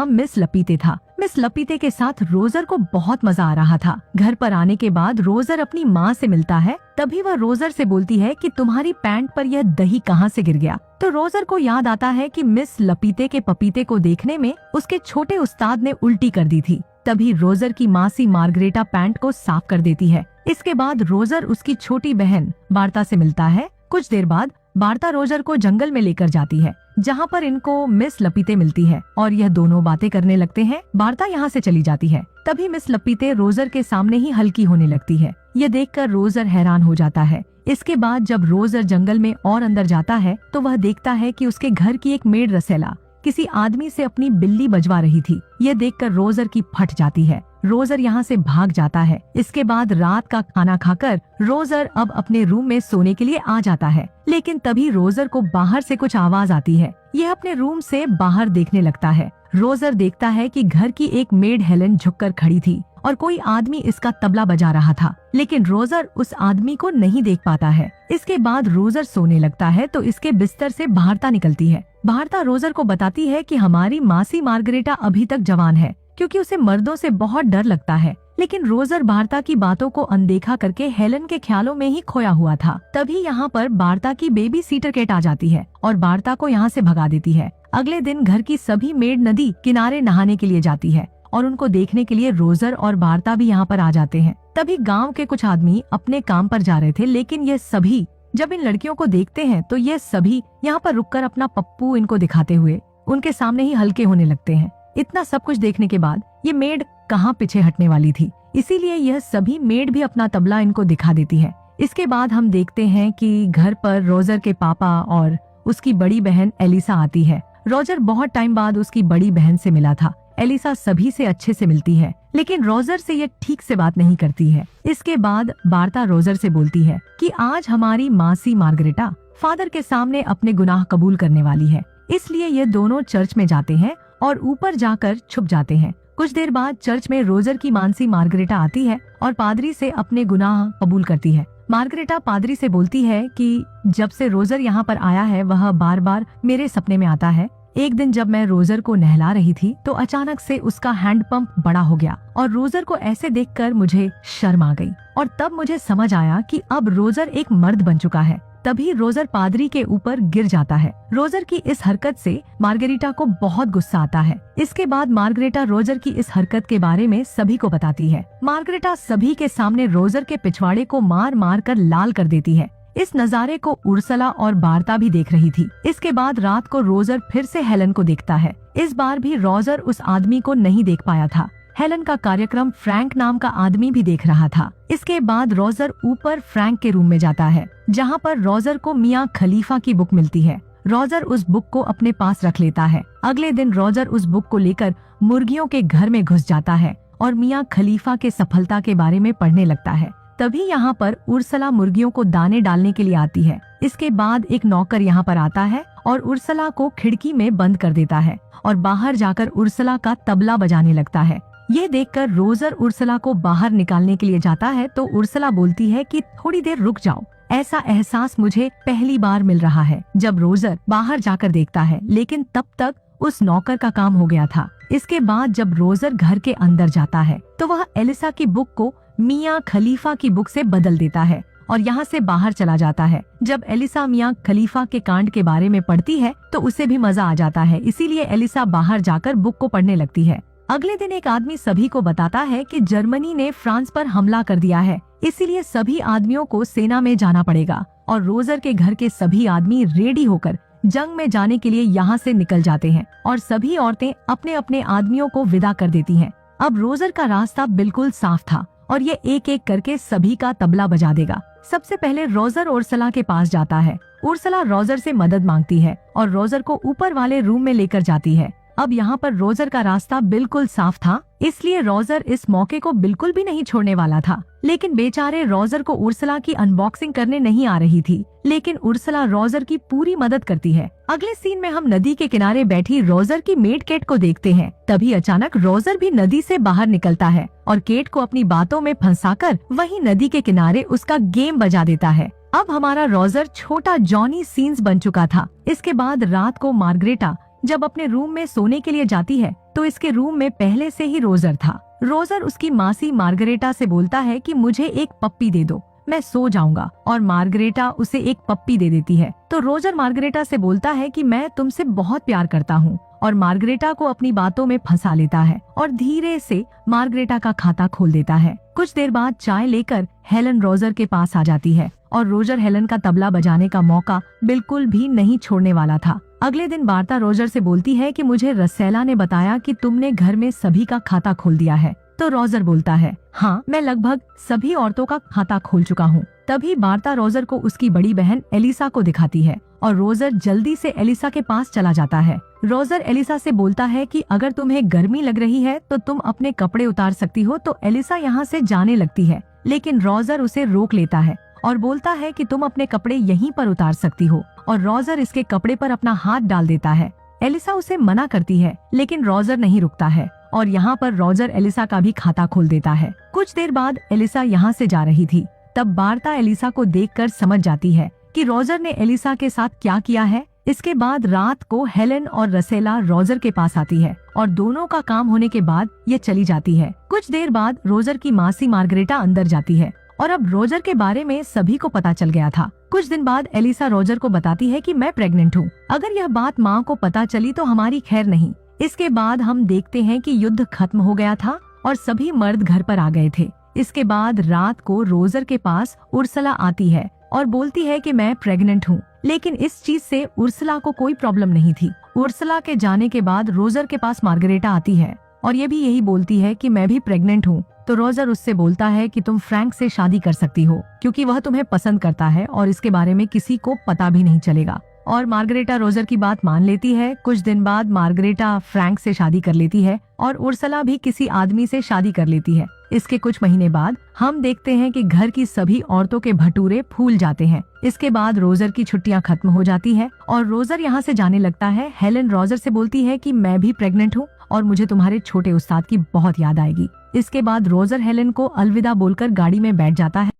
Miss लपीते था। Miss लपीते के साथ रोजर को बहुत मजा आ रहा था। घर पर आने के बाद रोजर अपनी माँ से मिलता है। तभी वह रोजर से बोलती है कि तुम्हारी पैंट पर यह दही कहाँ से गिर गया। तो रोजर को याद आता है कि मिस लपीते के पपीते को देखने में उसके छोटे उस्ताद ने उल्टी कर दी थी। तभी रोजर की मासी मार्गरेटा पैंट को साफ कर देती है। इसके बाद रोजर उसकी छोटी बहन बार्ता से मिलता है। कुछ देर बाद बार्ता रोजर को जंगल में लेकर जाती है, जहाँ पर इनको मिस लपीते मिलती है और यह दोनों बातें करने लगते हैं। बार्ता यहाँ से चली जाती है। तभी मिस लपीते रोजर के सामने ही हल्की होने लगती है। यह देखकर रोजर हैरान हो जाता है। इसके बाद जब रोजर जंगल में और अंदर जाता है तो वह देखता है कि उसके घर की एक मेड रसेला किसी आदमी से अपनी बिल्ली बजवा रही थी। यह देखकर रोजर की फट जाती है। रोजर यहाँ से भाग जाता है। इसके बाद रात का खाना खाकर रोजर अब अपने रूम में सोने के लिए आ जाता है। लेकिन तभी रोजर को बाहर से कुछ आवाज आती है। यह अपने रूम से बाहर देखने लगता है। रोजर देखता है कि घर की एक मेड हेलन झुककर खड़ी थी और कोई आदमी इसका तबला बजा रहा था, लेकिन रोजर उस आदमी को नहीं देख पाता है। इसके बाद रोजर सोने लगता है तो इसके बिस्तर से बार्ता निकलती है। बार्ता रोजर को बताती है कि हमारी मासी मार्गरेटा अभी तक जवान है, क्योंकि उसे मर्दों से बहुत डर लगता है। लेकिन रोजर बार्ता की बातों को अनदेखा करके हेलन के ख्यालों में ही खोया हुआ था। तभी यहाँ पर बार्ता की बेबी सीटर कैट आ जाती है और बार्ता को यहाँ से भगा देती है। अगले दिन घर की सभी मेड नदी किनारे नहाने के लिए जाती है और उनको देखने के लिए रोजर और बार्ता भी यहाँ पर आ जाते हैं। तभी गांव के कुछ आदमी अपने काम पर जा रहे थे, लेकिन ये सभी जब इन लड़कियों को देखते हैं तो ये सभी यहाँ पर रुककर अपना पप्पू इनको दिखाते हुए उनके सामने ही हल्के होने लगते हैं। इतना सब कुछ देखने के बाद ये मेड कहाँ पीछे हटने वाली थी, इसीलिए यह सभी मेड भी अपना तबला इनको दिखा देती है। इसके बाद हम देखते हैं कि घर पर रोजर के पापा और उसकी बड़ी बहन एलिसा आती है। रोजर बहुत टाइम बाद उसकी बड़ी बहन से मिला था। एलिसा सभी से अच्छे से मिलती है, लेकिन रोजर से ये ठीक से बात नहीं करती है। इसके बाद बार्ता रोजर से बोलती है कि आज हमारी मासी मार्गरेटा फादर के सामने अपने गुनाह कबूल करने वाली है, इसलिए ये दोनों चर्च में जाते हैं और ऊपर जाकर छुप जाते हैं। कुछ देर बाद चर्च में रोजर की मासी मार्गरेटा आती है और पादरी से अपने गुनाह कबूल करती है। मार्गरेटा पादरी से बोलती है कि जब से रोजर यहाँ पर आया है वह बार बार मेरे सपने में आता है। एक दिन जब मैं रोजर को नहला रही थी तो अचानक से उसका हैंडपंप बड़ा हो गया और रोजर को ऐसे देखकर मुझे शर्म आ गई और तब मुझे समझ आया कि अब रोजर एक मर्द बन चुका है। तभी रोजर पादरी के ऊपर गिर जाता है। रोजर की इस हरकत से मार्गरेटा को बहुत गुस्सा आता है। इसके बाद मार्गरेटा रोजर की इस हरकत के बारे में सभी को बताती है। मार्गरेटा सभी के सामने रोजर के पिछवाड़े को मार मार कर लाल कर देती है। इस नज़ारे को उर्सला और बार्ता भी देख रही थी। इसके बाद रात को रोजर फिर से हेलन को देखता है। इस बार भी रोजर उस आदमी को नहीं देख पाया था। हेलन का कार्यक्रम फ्रैंक नाम का आदमी भी देख रहा था। इसके बाद रोजर ऊपर फ्रैंक के रूम में जाता है, जहाँ पर रोजर को मियाँ खलीफा की बुक मिलती है। रोजर उस बुक को अपने पास रख लेता है। अगले दिन रोजर उस बुक को लेकर मुर्गियों के घर में घुस जाता है और मियाँ खलीफा के सफलता के बारे में पढ़ने लगता है। तभी यहाँ पर उर्सला मुर्गियों को दाने डालने के लिए आती है। इसके बाद एक नौकर यहाँ पर आता है और उर्सला को खिड़की में बंद कर देता है और बाहर जाकर उर्सला का तबला बजाने लगता है। ये देखकर रोजर उर्सला को बाहर निकालने के लिए जाता है तो उर्सला बोलती है कि थोड़ी देर रुक जाओ, ऐसा एहसास मुझे पहली बार मिल रहा है। जब रोजर बाहर जाकर देखता है, लेकिन तब तक उस नौकर का काम हो गया था। इसके बाद जब रोजर घर के अंदर जाता है तो वह एलिसा की बुक को मियाँ खलीफा की बुक से बदल देता है और यहाँ से बाहर चला जाता है। जब एलिसा मियाँ खलीफा के कांड के बारे में पढ़ती है तो उसे भी मजा आ जाता है, इसीलिए एलिसा बाहर जाकर बुक को पढ़ने लगती है। अगले दिन एक आदमी सभी को बताता है कि जर्मनी ने फ्रांस पर हमला कर दिया है, इसीलिए सभी आदमियों को सेना में जाना पड़ेगा और रोजर के घर के सभी आदमी रेडी होकर जंग में जाने के लिए यहाँ से निकल जाते हैं और सभी औरतें अपने अपने आदमियों को विदा कर देती हैं। अब रोजर का रास्ता बिल्कुल साफ था और ये एक एक करके सभी का तबला बजा देगा। सबसे पहले रोजर उर्सला के पास जाता है। उर्सला रोजर से मदद मांगती है और रोजर को ऊपर वाले रूम में लेकर जाती है। अब यहाँ पर रोजर का रास्ता बिल्कुल साफ था, इसलिए रोजर इस मौके को बिल्कुल भी नहीं छोड़ने वाला था। लेकिन बेचारे रोजर को उर्सला की अनबॉक्सिंग करने नहीं आ रही थी, लेकिन उर्सला रोजर की पूरी मदद करती है। अगले सीन में हम नदी के किनारे बैठी रोजर की मेड केट को देखते हैं। तभी अचानक रोजर भी नदी से बाहर निकलता है और केट को अपनी बातों में फंसाकर वहीं नदी के किनारे उसका गेम बजा देता है। अब हमारा रोजर छोटा जॉनी सीन्स बन चुका था। इसके बाद रात को मार्गरेटा जब अपने रूम में सोने के लिए जाती है तो इसके रूम में पहले से ही रोजर था। रोजर उसकी मासी मार्गरेटा से बोलता है कि मुझे एक पप्पी दे दो, मैं सो जाऊंगा, और मार्गरेटा उसे एक पप्पी दे देती है। तो रोजर मार्गरेटा से बोलता है कि मैं तुमसे बहुत प्यार करता हूँ, और मार्गरेटा को अपनी बातों में फंसा लेता है और धीरे से मार्गरेटा का खाता खोल देता है। कुछ देर बाद चाय लेकर हेलन रोजर के पास आ जाती है और रोजर हेलन का तबला बजाने का मौका बिल्कुल भी नहीं छोड़ने वाला था। अगले दिन बार्ता रोजर से बोलती है कि मुझे रसेला ने बताया कि तुमने घर में सभी का खाता खोल दिया है। तो रोजर बोलता है, हाँ, मैं लगभग सभी औरतों का खाता खोल चुका हूँ। तभी बार्ता रोजर को उसकी बड़ी बहन एलिसा को दिखाती है और रोजर जल्दी से एलिसा के पास चला जाता है। रोजर एलिसा से बोलता है कि अगर तुम्हें गर्मी लग रही है तो तुम अपने कपड़े उतार सकती हो। तो एलिसा यहाँ से जाने लगती है, लेकिन रोजर उसे रोक लेता है और बोलता है कि तुम अपने कपड़े यहीं पर उतार सकती हो, और रोजर इसके कपड़े पर अपना हाथ डाल देता है। एलिसा उसे मना करती है, लेकिन रोजर नहीं रुकता है और यहाँ पर रोजर एलिसा का भी खाता खोल देता है। कुछ देर बाद एलिसा यहाँ से जा रही थी, तब बार्ता एलिसा को देखकर समझ जाती है कि रोजर ने एलिसा के साथ क्या किया है। इसके बाद रात को हेलन और रसेला रोजर के पास आती है और दोनों का काम होने के बाद ये चली जाती है। कुछ देर बाद रोजर की मासी मार्गरेटा अंदर जाती है और अब रोजर के बारे में सभी को पता चल गया था। कुछ दिन बाद एलिसा रोजर को बताती है कि मैं प्रेग्नेंट हूँ। अगर यह बात माँ को पता चली तो हमारी खैर नहीं। इसके बाद हम देखते हैं कि युद्ध खत्म हो गया था और सभी मर्द घर पर आ गए थे। इसके बाद रात को रोजर के पास उर्सला आती है और बोलती है कि मैं प्रेग्नेंट हूँ, लेकिन इस चीज से उर्सला को कोई प्रॉब्लम नहीं थी। उर्सला के जाने के बाद रोजर के पास मार्गरेटा आती है और ये भी यही बोलती है कि मैं भी प्रेग्नेंट हूँ। तो रोजर उससे बोलता है कि तुम फ्रैंक से शादी कर सकती हो, क्योंकि वह तुम्हें पसंद करता है और इसके बारे में किसी को पता भी नहीं चलेगा। और मार्गरेटा रोजर की बात मान लेती है। कुछ दिन बाद मार्गरेटा फ्रैंक से शादी कर लेती है और उर्सला भी किसी आदमी से शादी कर लेती है। इसके कुछ महीने बाद हम देखते हैं कि घर की सभी औरतों के भटूरे फूल जाते हैं। इसके बाद रोजर की छुट्टियां खत्म हो जाती है और रोजर यहाँ से जाने लगता है। हेलन रोजर से बोलती है कि मैं भी प्रेग्नेंट हूँ और मुझे तुम्हारे छोटे उस्ताद की बहुत याद आएगी। इसके बाद रोजर हेलन को अलविदा बोलकर गाड़ी में बैठ जाता है।